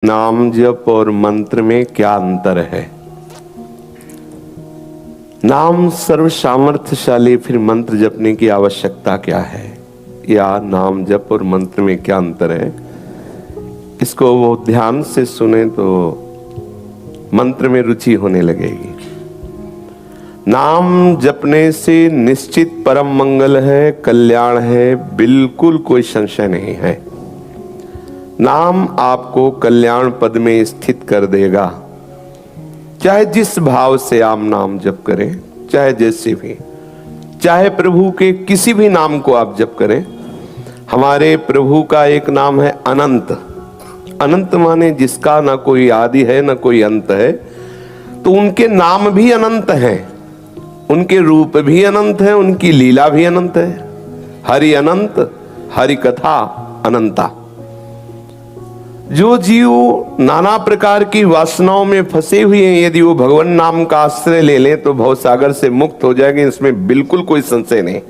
नाम जप और मंत्र में क्या अंतर है। नाम सर्व सामर्थ्यशाली, फिर मंत्र जपने की आवश्यकता क्या है, या नाम जप और मंत्र में क्या अंतर है, इसको वो ध्यान से सुने तो मंत्र में रुचि होने लगेगी। नाम जपने से निश्चित परम मंगल है, कल्याण है, बिल्कुल कोई संशय नहीं है। नाम आपको कल्याण पद में स्थित कर देगा, चाहे जिस भाव से आप नाम जप करें, चाहे जैसे भी, चाहे प्रभु के किसी भी नाम को आप जप करें। हमारे प्रभु का एक नाम है अनंत। अनंत माने जिसका ना कोई आदि है ना कोई अंत है। तो उनके नाम भी अनंत हैं, उनके रूप भी अनंत है, उनकी लीला भी अनंत है। हरि अनंत, हरि कथा अनंता। जो जीव नाना प्रकार की वासनाओं में फंसे हुए हैं, यदि वो भगवान नाम का आश्रय ले लें तो भवसागर से मुक्त हो जाएंगे, इसमें बिल्कुल कोई संशय नहीं।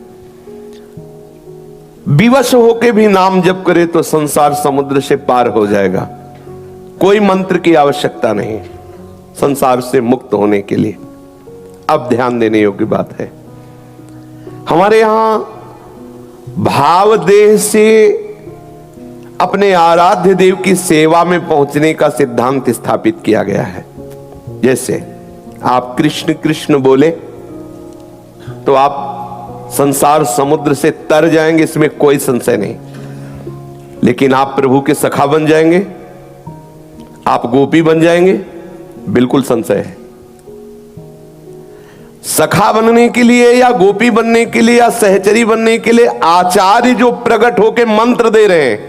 विवश होके भी नाम जप करे तो संसार समुद्र से पार हो जाएगा। कोई मंत्र की आवश्यकता नहीं संसार से मुक्त होने के लिए। अब ध्यान देने योग्य बात है, हमारे यहां भाव देह से अपने आराध्य देव की सेवा में पहुंचने का सिद्धांत स्थापित किया गया है। जैसे आप कृष्ण कृष्ण बोले तो आप संसार समुद्र से तर जाएंगे, इसमें कोई संशय नहीं। लेकिन आप प्रभु के सखा बन जाएंगे, आप गोपी बन जाएंगे, बिल्कुल संशय है। सखा बनने के लिए या गोपी बनने के लिए या सहचरी बनने के लिए आचार्य जो प्रकट होकर मंत्र दे रहे हैं,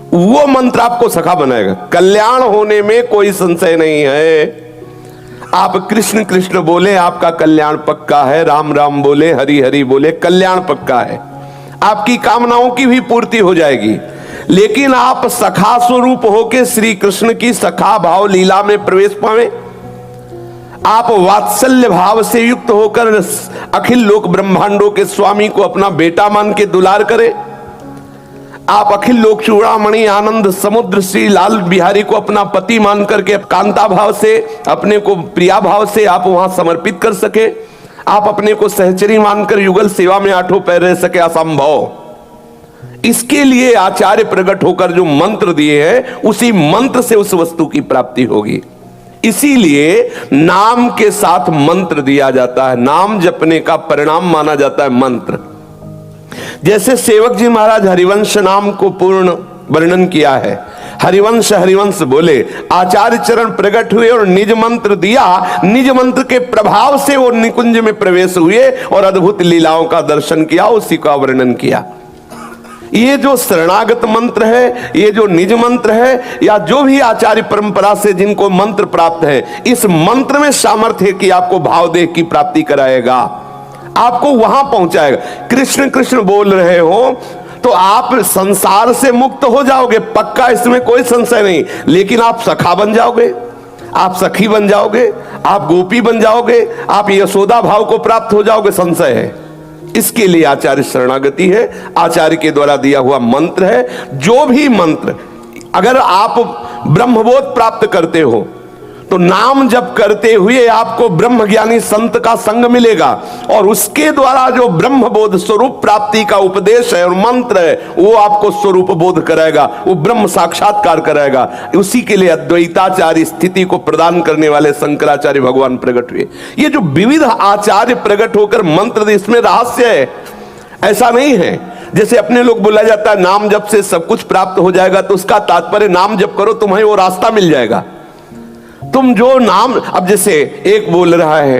वो मंत्र आपको सखा बनाएगा। कल्याण होने में कोई संशय नहीं है। आप कृष्ण कृष्ण बोले, आपका कल्याण पक्का है। राम राम बोले, हरि हरि बोले, कल्याण पक्का है। आपकी कामनाओं की भी पूर्ति हो जाएगी। लेकिन आप सखा स्वरूप होके श्री कृष्ण की सखा भाव लीला में प्रवेश पावे, आप वात्सल्य भाव से युक्त होकर अखिल लोक ब्रह्मांडों के स्वामी को अपना बेटा मान के दुलार करें, आप अखिल लोक चूड़ामणि आनंद समुद्र श्री लाल बिहारी को अपना पति मान करके कांता भाव से, अपने को प्रिया भाव से आप वहां समर्पित कर सके, आप अपने को सहचरी मानकर युगल सेवा में आठों पैर रह सके, असंभव। इसके लिए आचार्य प्रकट होकर जो मंत्र दिए हैं, उसी मंत्र से उस वस्तु की प्राप्ति होगी। इसीलिए नाम के साथ मंत्र दिया जाता है। नाम जपने का परिणाम माना जाता है मंत्र। जैसे सेवक जी महाराज हरिवंश नाम को पूर्ण वर्णन किया है। हरिवंश हरिवंश बोले, आचार्य चरण प्रकट हुए और निज मंत्र दिया। निज मंत्र के प्रभाव से वो निकुंज में प्रवेश हुए और अद्भुत लीलाओं का दर्शन किया, उसी का वर्णन किया। ये जो शरणागत मंत्र है, ये जो निज मंत्र है, या जो भी आचार्य परंपरा से जिनको मंत्र प्राप्त है, इस मंत्र में सामर्थ्य है कि आपको भावदेह की प्राप्ति कराएगा, आपको वहां पहुंचाएगा। कृष्ण कृष्ण बोल रहे हो तो आप संसार से मुक्त हो जाओगे, पक्का, इसमें कोई संशय नहीं। लेकिन आप सखा बन जाओगे, आप सखी बन जाओगे, आप गोपी बन जाओगे, आप यशोदा भाव को प्राप्त हो जाओगे, संशय है। इसके लिए आचार्य शरणागति है, आचार्य के द्वारा दिया हुआ मंत्र है। जो भी मंत्र, अगर आप ब्रह्मबोध प्राप्त करते हो तो नाम जप करते हुए आपको ब्रह्मज्ञानी संत का संग मिलेगा, और उसके द्वारा जो ब्रह्मबोध स्वरूप प्राप्ति का उपदेश है और मंत्र है, वो आपको स्वरूप बोध कराएगा, वो ब्रह्म साक्षात्कार कराएगा। उसी के लिए अद्वैताचार्य स्थिति को प्रदान करने वाले शंकराचार्य भगवान प्रकट हुए। ये जो विविध आचार्य प्रकट होकर मंत्र, इसमें रहस्य है। ऐसा नहीं है जैसे अपने लोग बोला जाता है नाम जप से सब कुछ प्राप्त हो जाएगा, तो उसका तात्पर्य नाम जप करो तुम्हें वो रास्ता मिल जाएगा। तुम जो नाम, अब जैसे एक बोल रहा है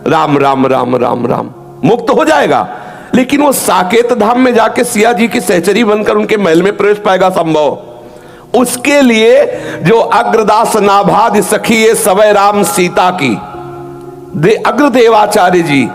राम राम राम राम राम, मुक्त हो जाएगा। लेकिन वो साकेत धाम में जाके सिया जी की सहचरी बनकर उनके महल में प्रवेश पाएगा, संभव। उसके लिए जो अग्रदास नाभाद सखी ये सवै राम सीता की अग्रदेवाचार्य जी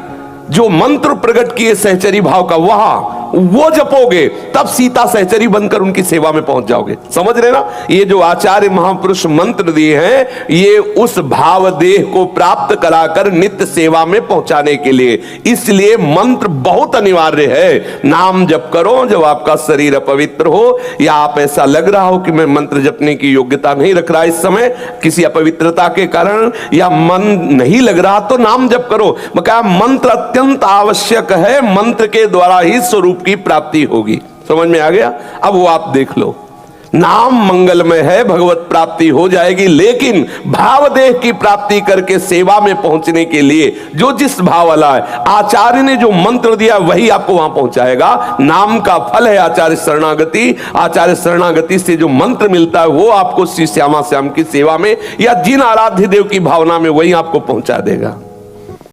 जो मंत्र प्रकट किए सहचरी भाव का, वहां वो जपोगे तब सीता सहचरी बनकर उनकी सेवा में पहुंच जाओगे। समझ रहे ना? ये जो आचार्य महापुरुष मंत्र दिए हैं ये उस भाव देह को प्राप्त कराकर नित्य सेवा में पहुंचाने के लिए, इसलिए मंत्र बहुत अनिवार्य है। नाम जप करो जब आपका शरीर अपवित्र हो या आप ऐसा लग रहा हो कि मैं मंत्र जपने की योग्यता नहीं रख रहा इस समय किसी अपवित्रता के कारण, या मन नहीं लग रहा, तो नाम जप करो। मैं मंत्र अत्यंत आवश्यक है, मंत्र के द्वारा ही स्वरूप की प्राप्ति होगी। समझ में आ गया? अब वो आप देख लो, नाम मंगलमय है, भगवत प्राप्ति हो जाएगी, लेकिन भावदेह की प्राप्ति करके सेवा में पहुंचने के लिए जो जिस भाव वाला है, आचार्य ने जो मंत्र दिया वही आपको वहां पहुंचाएगा। नाम का फल है आचार्य शरणागति, आचार्य शरणागति से जो मंत्र मिलता है वो आपको श्री श्यामा श्याम की सेवा में या जिन आराध्य देव की भावना में वही आपको पहुंचा देगा।